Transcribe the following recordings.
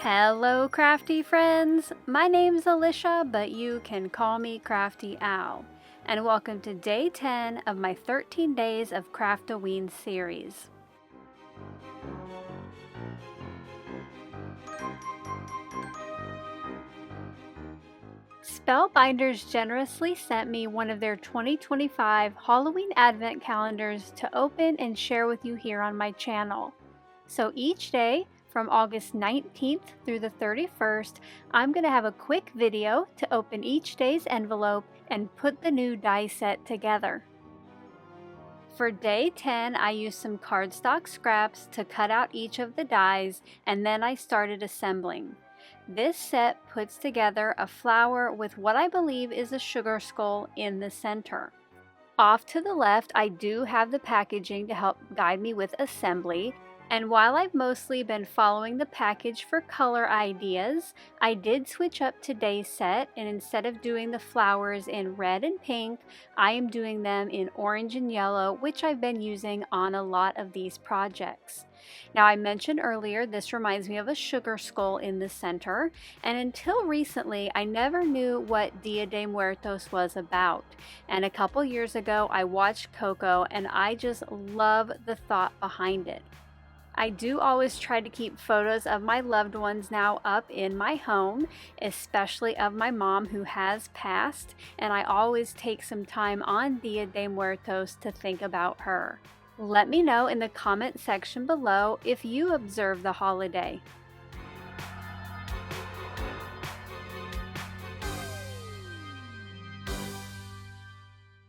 Hello crafty friends, my name's Alicia, but you can call me Crafty Owl, and welcome to day 10 of my 13 days of Craft-O-Ween series. Spellbinders generously sent me one of their 2025 Halloween Advent Calendars to open and share with you here on my channel. So each day, from August 19th through the 31st, I'm going to have a quick video to open each day's envelope and put the new die set together. For day 10, I used some cardstock scraps to cut out each of the dies, and then I started assembling. This set puts together a flower with what I believe is a sugar skull in the center. Off to the left, I do have the packaging to help guide me with assembly. And while I've mostly been following the package for color ideas, I did switch up today's set, and instead of doing the flowers in red and pink, I am doing them in orange and yellow, which I've been using on a lot of these projects. Now, I mentioned earlier this reminds me of a sugar skull in the center, and until recently I never knew what Dia de Muertos was about. And a couple years ago I watched Coco and I just love the thought behind it. I do always try to keep photos of my loved ones now up in my home, especially of my mom who has passed, and I always take some time on Dia de Muertos to think about her. Let me know in the comment section below if you observe the holiday.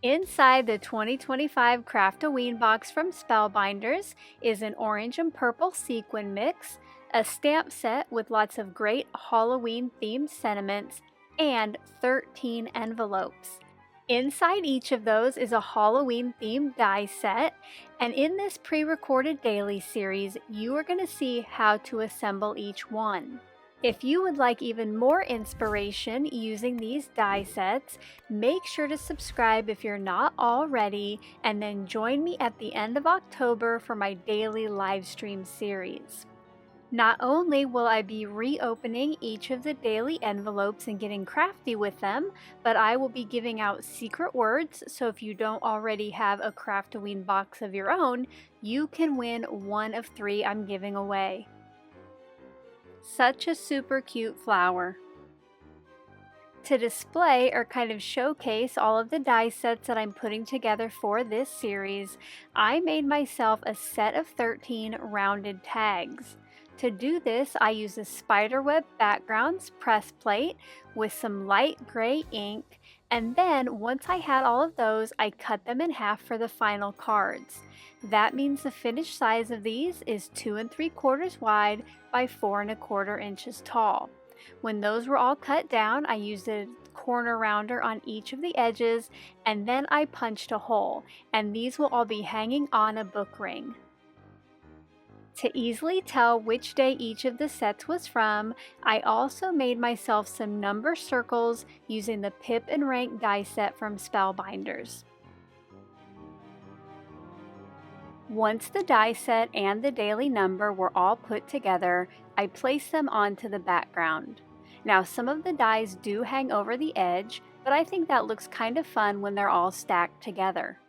Inside the 2025 Craft-O-Ween box from Spellbinders is an orange and purple sequin mix, a stamp set with lots of great Halloween themed sentiments, and 13 envelopes. Inside each of those is a Halloween themed die set, and in this pre-recorded daily series, you are going to see how to assemble each one. If you would like even more inspiration using these die sets, make sure to subscribe if you're not already, and then join me at the end of October for my daily live stream series. Not only will I be reopening each of the daily envelopes and getting crafty with them, but I will be giving out secret words, so if you don't already have a Craft-O-Ween box of your own, you can win one of 3 I'm giving away. Such a super cute flower. To display or kind of showcase all of the die sets that I'm putting together for this series, I made myself a set of 13 rounded tags. To do this, I used a spiderweb backgrounds press plate with some light gray ink, and then once I had all of those, I cut them in half for the final cards. That means the finished size of these is 2 3/4 wide by 4 1/4 inches tall. When those were all cut down, I used a corner rounder on each of the edges, and then I punched a hole, and these will all be hanging on a book ring. To easily tell which day each of the sets was from, I also made myself some number circles using the Pip and Rank die set from Spellbinders. Once the die set and the daily number were all put together, I placed them onto the background. Now, some of the dies do hang over the edge, but I think that looks kind of fun when they're all stacked together.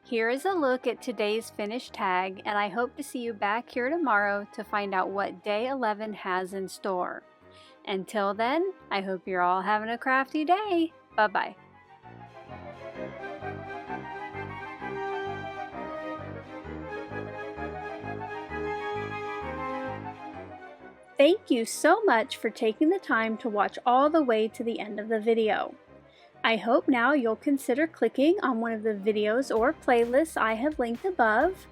Here is a look at today's finished tag, and I hope to see you back here tomorrow to find out what day 11 has in store. Until then, I hope you're all having a crafty day. Bye-bye. Thank you so much for taking the time to watch all the way to the end of the video. I hope now you'll consider clicking on one of the videos or playlists I have linked above.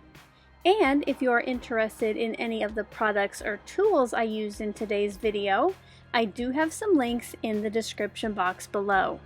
And if you are interested in any of the products or tools I used in today's video, I do have some links in the description box below.